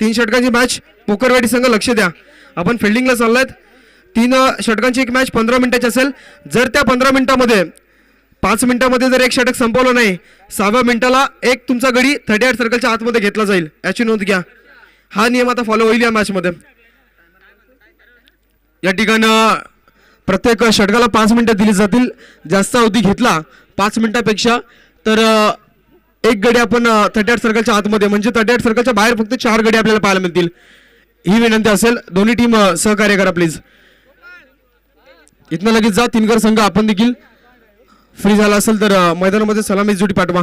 3 षटकांची match पोकरवाडी संघ लक्ष द्या. आपण फिल्डिंगला चाललायत. 3 षटकांची एक मॅच 15 मिनिटाची असेल. जर त्या 15 मिनिटामध्ये 5 मिनिटामध्ये जर एक षटक संपवलं नाही 6व्या मिनिटाला एक तुमचा गडी 38 सर्कलच्या आतमध्ये घेतला जाईल. याची नोंद घ्या. हा नियम आता फॉलो होईल या मॅचमध्ये. या ठिकाणी प्रत्येक षटकाला 5 मिनिटं दिली जातील. जास्त अवधी घेतला 5 मिनिटापेक्षा तर एक गडी आपण 38 सर्कलच्या आतमध्ये म्हणजे 38 सर्कलच्या बाहेर फक्त 4 गडी आपल्याला पाहायला मिळतील. ही विनंती असेल. दोन्ही टीम सहकार्य करा प्लीज. इथनं लगेच जा. तीनगर संघ आपण देखील फ्री झाला असेल तर मैदानामध्ये सलामी जोडी पाठवा.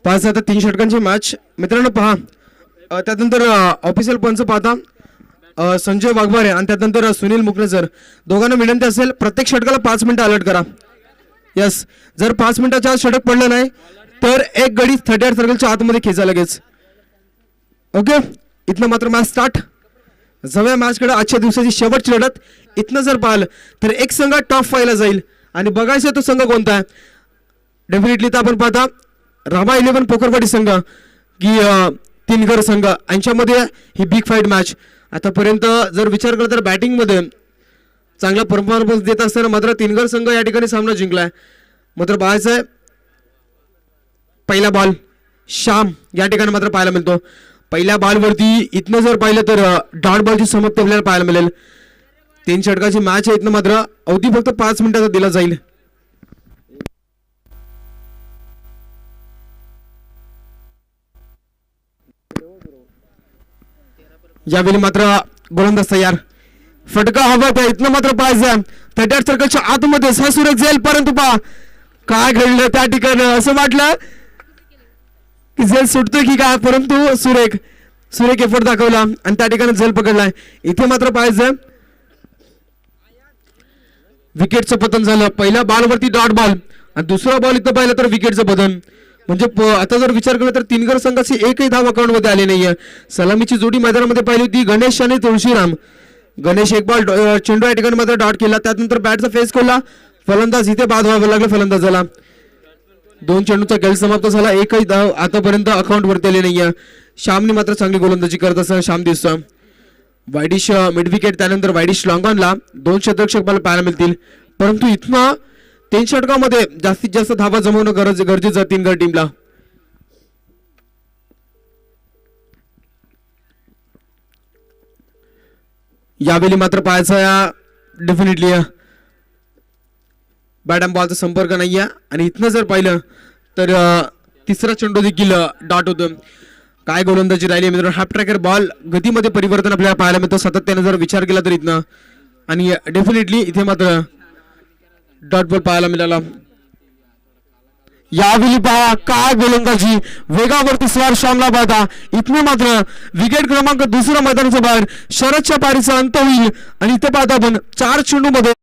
पाच आता 3 षटकांची मॅच मित्रांनो पहा. त्यानंतर ऑफिशियल पंच पाहता संजय वाघमारे आणि त्यानंतर सुनील मुकनेसर. दोघांना विनंती असेल प्रत्येक षटकाला 5 मिनिटं अलर्ट करा. यस, जर 5 मिनिटाच्या षटक पडलं नाही तर एक गडी 38 सर्कलच्या आतमध्ये खेचा लगेच. ओके, इथनं मात्र मॅच स्टार्ट. जवळ मॅचकडे आजच्या दिवसाची शेवटची लढत. इथनं जर पाहिलं तर एक संघ टॉप 5 ला जाईल आणि बघायचं तो संघ कोणता आहे. डेफिनेटली तर आपण पाहता रामा 11 पोकरवाडी संघ की तीनगर संघ यांच्यामध्ये ही बिग फाईट मॅच. आतापर्यंत जर विचार केला तर बॅटिंगमध्ये चांगला परफॉर्मन्स देत असताना मात्र तीनगर संघ या ठिकाणी सामना जिंकलाय. मात्र पाहायचं आहे पहिला बॉल श्याम या ठिकाणी मात्र पाहायला मिळतो. पहिल्या बॉलवरती इथनं जर पाहिलं तर डॉट बॉलची समाप्ती आपल्याला पाहायला मिळेल. 3 षटकाची मॅच आहे. इथनं मात्र अवधी फक्त 5 मिनिटाचा दिला जाईल. यावेळी मात्र गोलंदाज तयार. फटका हवा त्या इथनं मात्र पाहायचं 38 सर्कलच्या आतमध्ये सुरेख जाईल. परंतु पहा काय घडलं त्या ठिकाणी. असं वाटलं की झेल सुटतोय की काय परंतु सुरेख एफर्ट दाखवला आणि त्या ठिकाणी झेल पकडलाय. इथे मात्र पाहायचं विकेटचं पतन झालं. पहिल्या बॉलवरती डॉट बॉल आणि दुसरा बॉल इथं पाहिलं तर विकेटचं पतन. म्हणजे आता जर विचार केला तर तीनगर संघाची एकही धाव अकाउंट मध्ये आली नाहीये. सलामीची जोडी मैदानामध्ये पाहिली होती गणेश आणि तुळशीराम. गणेश एक बॉल चेंडू या ठिकाणी मात्र डॉट केला. त्यानंतर बॅटचा फेस खोला. फलंदाज इथे बाद व्हावं लागलं फलंदाजाला. 2 चेंडूचा खेळ समाप्त झाला. एकही धाव आतापर्यंत अकाउंट वरती आली नाहीये. श्यामने मात्र चांगली गोलंदाजी करत असताना श्याम दिसतो. वायडिश मिड विकेट त्यानंतर वायडिश लॉंग ऑनला 2 शतरक्षक बॉल पाहायला मिळतील. परंतु इथनं 3 षटकामध्ये जास्तीत जास्त धावा जमवणं गरजेचं तीनगर टीमला. यावेळी मात्र पाहायचं डेफिनेटली बॅट अँड बॉलचा संपर्क नाहीये आणि इथनं जर पाहिलं तर तिसरा चेंडू देखील डॉट होतो. काय गोलंदाजी राहिली मित्रांनो. हाफ ट्रॅकर बॉल गतीमध्ये परिवर्तन आपल्याला पाहायला मिळतं सातत्याने जर विचार केला तर इथनं. आणि डेफिनेटली इथे मात्र डॉट बॉल पाहायला मिळाला. यावेळी पहा काय गोलंदाजी वेगावरती स्वार श्यामला पाहता. इथनं मात्र विकेट क्रमांक 2 मैदानाच्या बाहेर शरदच्या पारीचा अंत होईल आणि इथे पाहता आपण 4 चेंडू मध्ये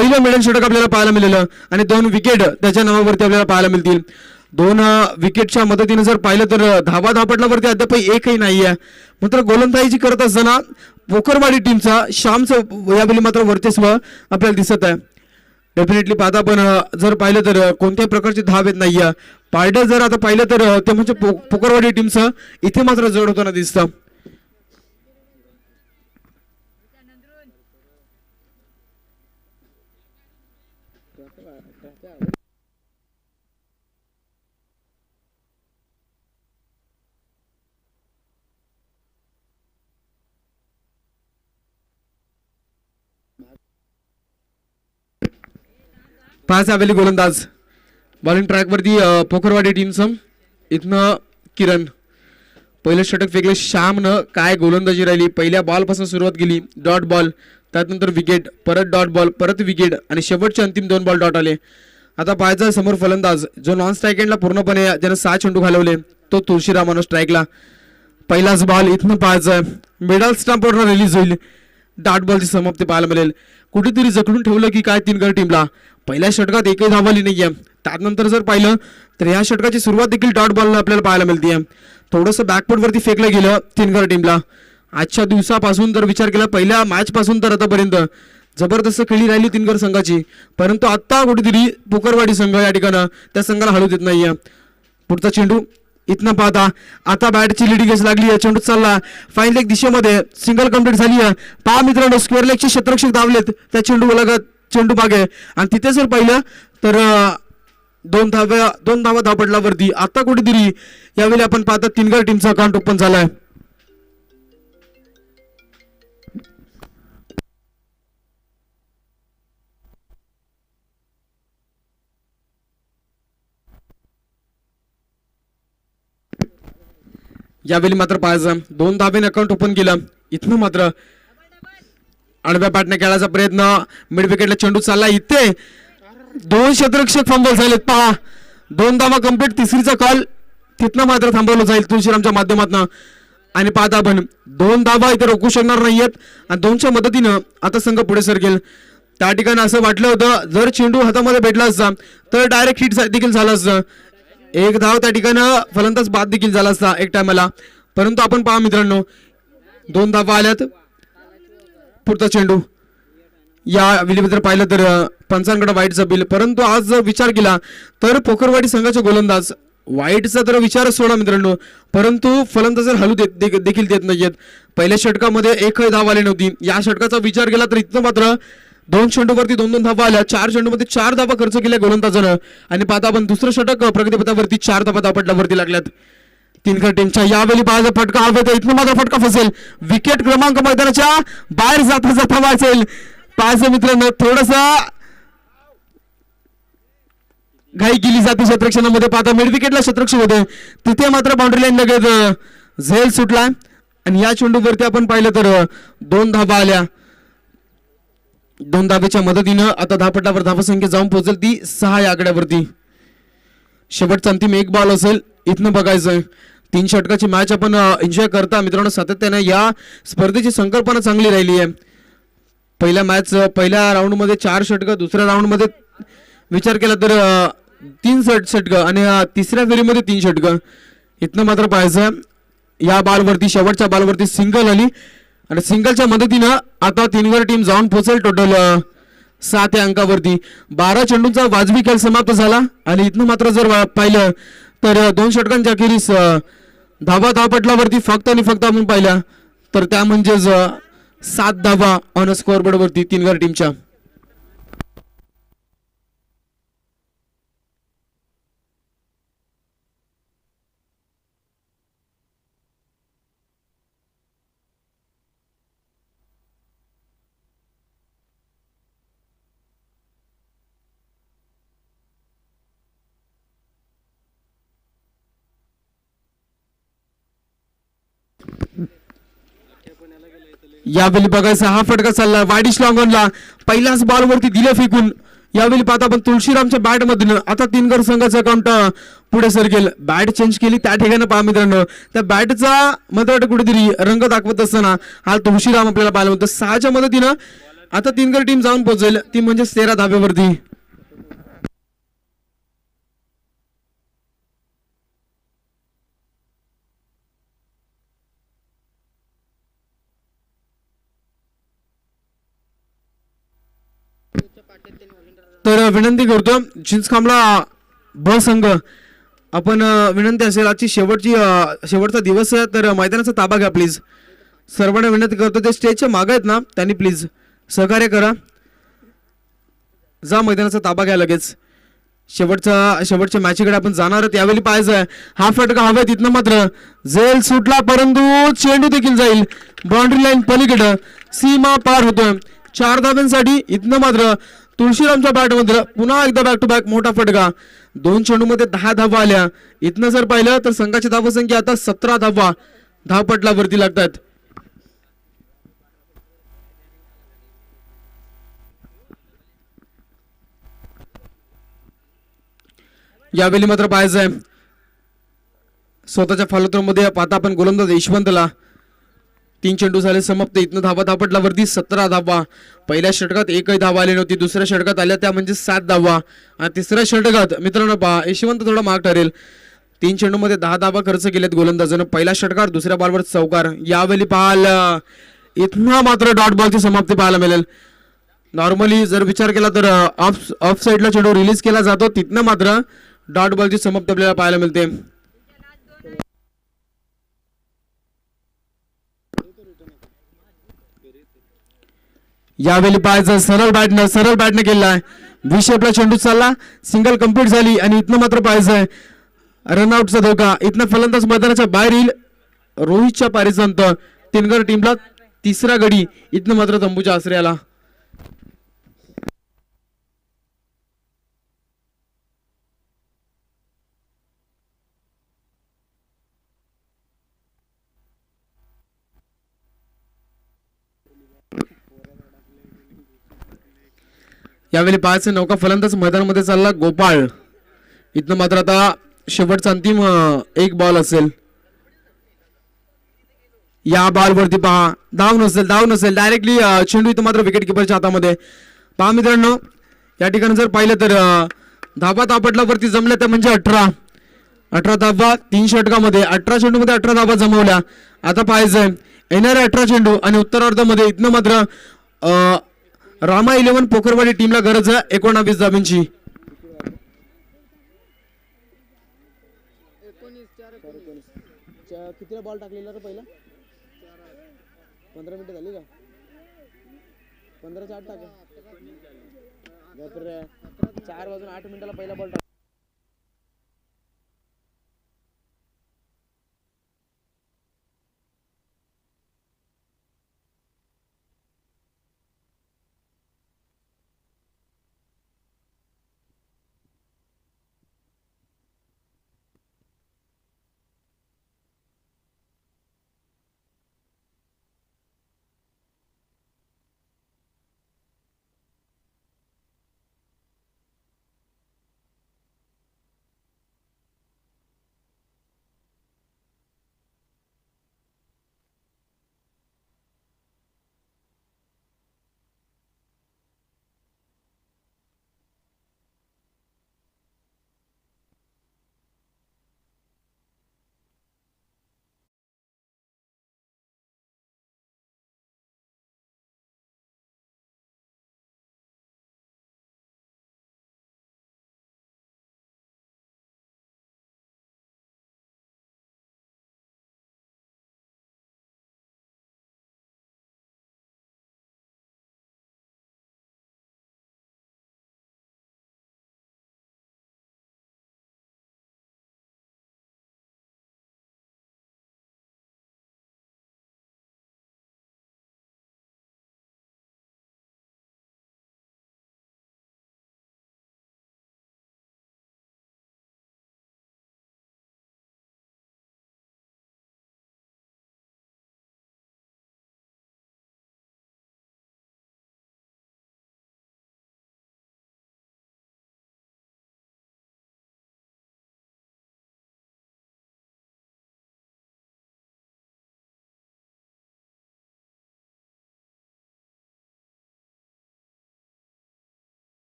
पहिलं मिडन षटक आपल्याला पाहायला मिळालं आणि 2 विकेट त्याच्या नावावरती आपल्याला पाहायला मिळतील. 2 विकेटच्या मदतीने जर पाहिलं तर धावा धापटल्यावरती अद्याप एकही नाही आहे. मात्र गोलंदाजी करत असताना पोखरवाडी टीमचा श्यामचं यावेळी मात्र वर्चस्व आपल्याला दिसत आहे. डेफिनेटली पाहता आपण जर पाहिलं तर कोणत्याही प्रकारची धाव येत नाहीये. पार्ट्या जर आता पाहिलं तर ते म्हणजे पोखरवाडी टीमचं इथे मात्र जड होताना दिसतं. पाच आलेली गोलंदाज बॉलिंग ट्रॅकवरती पोखरवाडी टीमचं. इथनं किरण पहिलं षटक फेकलं. श्यामनं काय गोलंदाजी राहिली. पहिल्या बॉलपासून सुरुवात केली, डॉट बॉल, त्यानंतर विकेट, परत डॉट बॉल, परत विकेट आणि शेवटचे अंतिम 2 बॉल डॉट आले. आता पाहायचा समोर फलंदाज जो नॉन स्ट्राईक एंडला पूर्णपणे ज्यानं 6 चेंडू घालवले तो तुळशीरामानं स्ट्राईकला. पहिलाच बॉल इथनं पाहायचं मिडल स्टंपवर रिलीज होईल. डॉट बॉलची समाप्ती पाहायला मिळेल. कुठेतरी जखडून ठेवलं की काय 3 गड टीमला. पहिल्या षटकात एकही धाव आली नाहीये. त्यानंतर जर पाहिलं तर या षटकाची सुरुवात देखील डॉट बॉलनं आपल्याला पाहायला मिळते. थोडंसं बॅकफुटवरती फेकलं गेलं 3 गड टीमला. आजच्या दिवसापासून जर विचार केला पहिल्या मॅच पासून तर आतापर्यंत जबरदस्त खेळी राहिली 3 गड संघाची. परंतु आता कुठेतरी पोखरवाडी संघ या ठिकाणं त्या संघाला हलू देत नाहीये. पुढचा चेंडू इथनं पाहता आता बॅटची लिडिंग लागली आहे. चेंडू चालला फाईन लेग दिशेमध्ये. सिंगल कंप्लीट झाली आहे. पहा मित्रांनो स्क्वेअर लेगचे क्षेत्ररक्षक धावलेत त्या चेंडू लगत चेंडू मागे आणि तिथे जर पाहिलं तर 2 धावा धापटल्यावरती आता कुठेतरी यावेळी आपण पाहता 3 गड टीमचा अकाउंट ओपन झालाय. यावेळी मात्र पाहायचं 2 धाब्याने अकाउंट ओपन केलं. इथनं मात्र आडव्या बॅटने खेळायचा प्रयत्न. मिड विकेटला चेंडू चालला. इथे 2 क्षेत्ररक्षक फंबल झालेत. पहा 2 धावा कंप्लीट. तिसरीचा कॉल तिथनं मात्र थांबवलं जाईल तुळशीरामच्या माध्यमातून. आणि पाहता आपण 2 धावा इथे रोखू शकणार नाहीयेत आणि 2च्या मदतीनं आता संघ पुढे सरकेल. त्या ठिकाणी असं वाटलं होतं जर चेंडू हातामध्ये भेटला असता तर डायरेक्ट हिट देखील झाला असतं. 1 धाव त्या ठिकाणी फलंदाज बाद देखील झाला असता एक टायमाला. परंतु आपण पहा मित्रांनो 2 धावा आल्यात. पुढचा चेंडू या विलीबद्दल पाहिलं तर पंचांकडे वाईटचा बिल. परंतु आज जर विचार केला तर पोखरवाडी संघाचे गोलंदाज वाईटचा तर विचारच सोडा मित्रांनो, परंतु फलंदाज हलू देखील देत नाहीयेत. पहिल्या षटकामध्ये एकही धाव आली नव्हती. या षटकाचा विचार केला तर इथं मात्र 2 चेंडूवरती 2-2 धावा आल्या. 4 चेंडूमध्ये 4 धावा खर्च केल्या गोलंदाजानं. आणि पाहता आपण दुसरं षटक प्रगतीपथावरती 4 धावा धापटल्यावरती लागल्यात 3 गड टीमच्या. यावेळी पाहायचा फटका हवा तर इथनं मात्र फटका फसेल. विकेट क्रमांक मैदानाच्या बाहेर जाता वाचेल. पाहायचं मित्रांनो थोडसा घाई केली जाते क्षेत्ररक्षणामध्ये. पाहता मिड विकेटला क्षेत्ररक्षक होते तिथे मात्र बाउंड्री लाईन लगेच झेल सुटला आणि या चेंडूवरती आपण पाहिलं तर 2 धावा आल्या. 2 धावेच्या मदतीनं आता धापटावर धावसंख्या जाऊन पोहोचेल ती 6 या आकड्यावरती. शेवटचा अंतिम 1 बॉल असेल. इथनं बघायचं 3 षटकाची मॅच आपण एन्जॉय करता मित्रांनो. सातत्याने या स्पर्धेची संकल्पना चांगली राहिली आहे. पहिल्या राऊंडमध्ये 4 षटक, दुसऱ्या राऊंडमध्ये विचार केला तर 3 षटक आणि तिसऱ्या फेरीमध्ये 3 षटक. इथनं मात्र पाहायचं या बॉलवरती शेवटच्या बॉलवरती सिंगल आली आणि सिंगलच्या मदतीनं आता 3 गड टीम जाऊन पोहोचेल टोटल 7 या अंकावरती. 12 चेंडूंचा वाजवी खेळ समाप्त झाला आणि इथनं मात्र जर पाहिलं तर 2 षटकांच्या अखेरीस धावा धावपटलावरती फक्त आणि फक्त आपण पाहिल्या तर त्या म्हणजेच 7 धावा ऑन स्कोअर बोर्डवरती 3 गड टीमच्या. यावेळी बघायचा हा फटका चालला वाईडिश लॉंग ऑनला. पहिल्याच बॉलवरती दिलं फेकून. यावेळी पाहता आपण तुळशीरामच्या बॅट मधून आता 3 गड संघाचं अकाउंट पुढे सरकेल. बॅट चेंज केली त्या ठिकाणी पहा मित्रांनो त्या बॅटचा मला वाटतं कुठेतरी रंग दाखवत असताना हा तुळशीराम आपल्याला पाहायला होतं. 6च्या मदतीनं आता 3 गड टीम जाऊन पोहोचेल ती म्हणजे 13 धाब्यावरती. तर विनंती करतो चिंचखांबला ब संघ आपण विनंती असेल आजची शेवटचा दिवस आहे तर मैदानाचा ताबा घ्या प्लीज. सर्वांना विनंती करतो ते स्टेजच्या मागे आहेत ना त्यांनी प्लीज सहकार्य करा. जा मैदानाचा ताबा घ्या लगेच. शेवटच्या मॅचकडे आपण जाणार आहोत. यावेळी पाहायचं हा फटका हवा तिथनं मात्र झेल सुटला परंतु चेंडू देखील जाईल बाउंड्री लाईन पलीकडे सीमा पार होतोय 4 धाब्यांसाठी. इथनं मात्र तुळशीरामच्या बॅटमध्ये पुन्हा एकदा बॅक टू बॅक मोठा फटका. 2 चेंडूमध्ये 10 धावा आल्या. इथनं जर पाहिलं तर संघाची धावा संख्या आता 17 धावा धावपटलावरती लागतात. यावेळी मात्र पाहायचंय स्वतःच्या फॉलोथ्रोमध्ये पाहता आपण गोलंदाज यशवंतला 3 चेंडू झाले समाप्त. इथनं धावा धापटलावरती 17 धावा. पहिल्या षटकात एकही धावा आली नव्हती. दुसऱ्या षटकात आल्या त्या म्हणजे 7 धावा आणि तिसऱ्या षटकात मित्रांनो पहा यशवंत थोडा माग ठरेल. 3 चेंडूमध्ये 10 धावा खर्च केलेत गोलंदाजानं. पहिल्या षटकार दुसऱ्या बॉलवर चौकार. यावेळी पाहाल इथनं मात्र डॉट बॉलची समाप्ती पाहायला मिळेल. नॉर्मली जर विचार केला तर ऑफ साईडला चेंडू रिलीज केला जातो तिथनं मात्र डॉट बॉलची समाप्ती आपल्याला पाहायला मिळते. यावेळी पाहायचं सरळ बॅटने केलेला व्ही शेपला चेंडू चालला सिंगल कंप्लीट झाली आणि इथनं मात्र पाहायचंय रनआउटचा धोका. इथनं फलंदाज मैदानाच्या बाहेर येईल. रोहितच्या पारीसंत 3 गड टीमला तिसरा गडी इथनं मात्र तंबूच्या आश्रयाला. यावेळी पाहायचं नौका फलंदाज मैदानामध्ये चालला गोपाळ. इथनं मात्र आता शेवटचा अंतिम एक बॉल असेल. या बॉलवरती पहा धाव नसेल डायरेक्टली चेंडू इथं मात्र विकेट किपरच्या हातामध्ये. पहा मित्रांनो या ठिकाणी जर पाहिलं तर धाबा तापटलावरती जमल्या त्या म्हणजे 18 धावा 3 षटकामध्ये 18 चेंडूमध्ये 18 धावा जमवल्या. आता पाहायचंय येणारे 18 चेंडू आणि उत्तरार्धामध्ये इथनं मात्र रामा 11 पोखरवाडी टीमला गरज आहे 19 धाब्यांची. किती बॉल टाकलेला रे पहिला 15 मिनिटं झाली का 15च्या 8 टाका 4 वाजून 8 मिनिटाला पहिला बॉल टाक.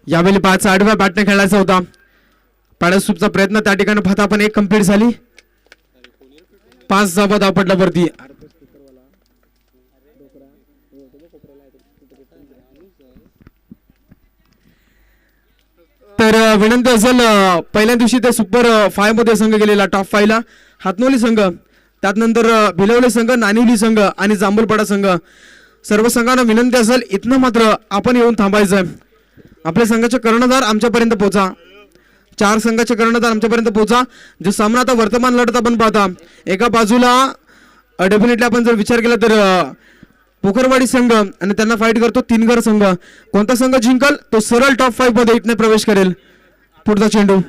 यावेळी 5 आडव्या बॅटने खेळायचा होता. पाडसूपचा प्रयत्न त्या ठिकाणी पाहता पण एक कंप्लीट झाली. 5 धावा धावपटला वरती. तर विनंती असेल पहिल्या दिवशी ते सुपर 5 मध्ये संघ गेलेला टॉप 5 ला हातनोली संघ, त्यानंतर भिलवले संघ, नानिवली संघ आणि जांभूलपाडा संघ. सर्व संघांना विनंती असेल इथनं मात्र आपण येऊन थांबायचं. आपल्या संघाचे कर्णधार आमच्यापर्यंत पोहोचा. 4 संघाचे कर्णधार आमच्यापर्यंत पोहोचा. जो सामना आता वर्तमान लढत आपण पाहता, एका बाजूला डेफिनेटली आपण जर विचार केला तर पोखरवाडी संघ आणि त्यांना फाईट करतो तीनगर संघ. कोणता संघ जिंकल तो सरळ टॉप 5 मध्ये इथने प्रवेश करेल. पुढचा चेंडू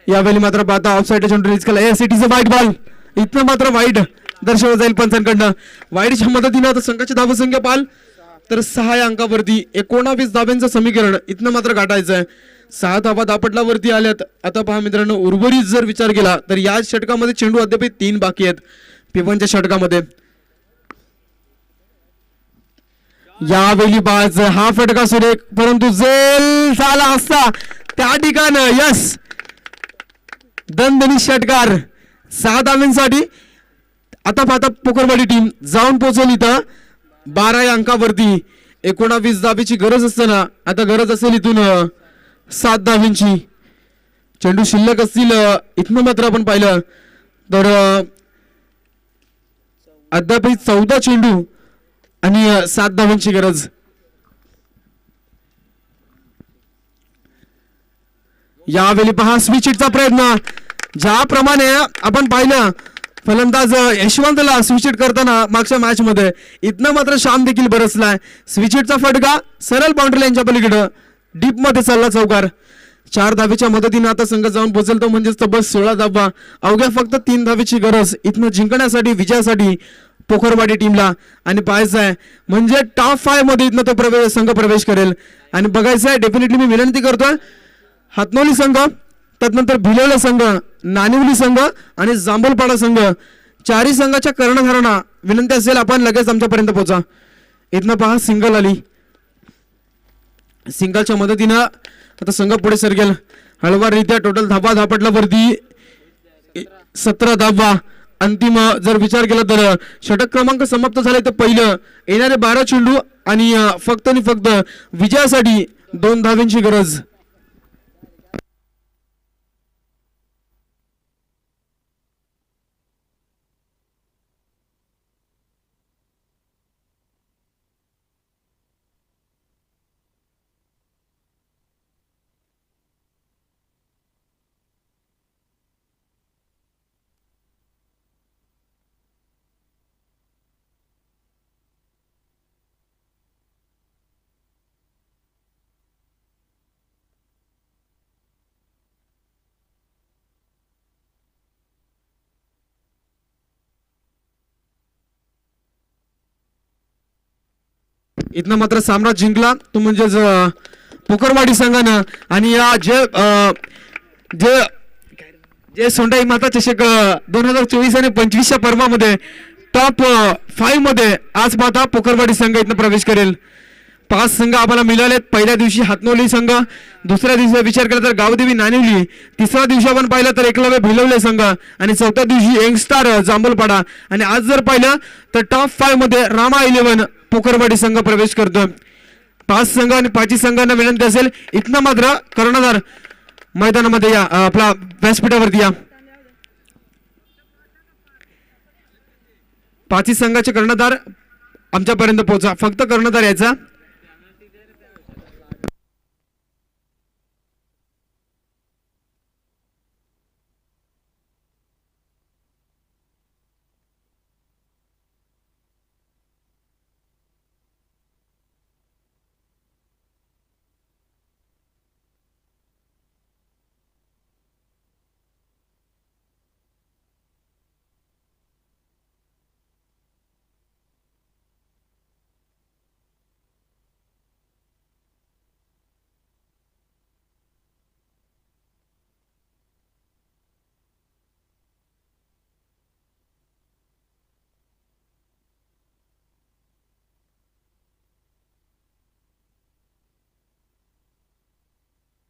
यावेळी मात्र पाहता ऑफसाईड चेंडू रिलीज केला. एसीटीचं वाईट बॉल इथनं मात्र वाईट दर्शवलं जाईल पंचांकडनं. वाईटच्या मदतीनं आता संघाची धावसंख्या पाल तर 6 या अंकावरती 19 धाब्यांचं समीकरण इथनं मात्र गाठायचं आहे. 6 धावा धापटलावरती आल्यात. आता पहा मित्रांनो, उर्वरित जर विचार केला तर या षटकामध्ये चेंडू अद्याप 3 बाकी आहेत P1च्या षटकामध्ये. यावेळी बाज हा फटका सुरेख, परंतु जेल झाला असता त्या ठिकाणी यस दणदणीत षटकार 6 धावांसाठी. आता पाहता पोखरवाडी टीम जाऊन पोहोचेल इथं 12 या अंकावरती. 19 धावेची गरज असताना आता गरज असेल इथून 7 धावेंची. चेंडू शिल्लक असतील इथनं मात्र आपण पाहिलं तर अद्याप 14 चेंडू आणि 7 धावांची गरज. यावेळी पहा स्विच हिटचा प्रयत्न. ज्याप्रमाणे आपण पाहिलं फलंदाज यशवंतला स्विच हिट करताना मागच्या मॅच मध्ये, इथनं मात्र श्याम देखील बरसलाय. स्विच हिटचा फटका सरळ बाउंड्री लाईनच्या पलीकडे डीप मध्ये चालला चौकार. 4 धावेच्या मदतीने आता संघ जाऊन पोहोचेल तो म्हणजेच तब्बल 16 धावा. अवघ्या फक्त 3 धावेची गरज इथनं जिंकण्यासाठी, विजयासाठी पोखरवाडी टीमला. आणि पाहायचं आहे म्हणजे टॉप 5 मध्ये इथनं तो संघ प्रवेश करेल. आणि बघायचं आहे डेफिनेटली मी विनंती करतोय हातनोली संघ, त्यानंतर भिलवले संघ, नानिवली संघ आणि जांभूलपाडा संघ, 4ही संघाच्या कर्णधारांना विनंती असेल आपण लगेच आमच्यापर्यंत पोहोचा. इथनं पहा सिंगल आली. सिंगलच्या मदतीनं आता संघ पुढे सरकेल हळवारित्या. टोटल धावा धापटला वरती 17 धावा. अंतिम जर विचार केला तर षटक क्रमांक समाप्त झाले तर पहिलं येणारे 12 चेंडू आणि फक्त आणि फक्त विजयासाठी 2 धावेंची गरज. इथनं मात्र सामना जिंकला तो म्हणजेच पोखरवाडी संघानं. आणि या जे सोंडाई माता चषक 2024 आणि 25च्या पर्वामध्ये टॉप 5 मध्ये आज माता पोखरवाडी संघ इथनं प्रवेश करेल. 5 संघ आम्हाला मिळालेत. पहिल्या दिवशी हातनोली संघ, दुसऱ्या दिवशी विचार केला तर गावदेवी नानिवली, तिसऱ्या दिवशी आपण पाहिलं तर एकलव्य भिलवले संघ आणि चौथ्या दिवशी यंगस्टार जांभूलपाडा. आणि आज जर पाहिलं तर टॉप 5 मध्ये रामा 11 पोखरवाडी संघ प्रवेश करतोय. 5 संघ आणि 5 संघांना विनंती असेल इथनं मात्र कर्णधार मैदानामध्ये या, आपला व्यासपीठावरती या. 5 संघाचे कर्णधार आमच्यापर्यंत पोहोचा. फक्त कर्णधार यायचा.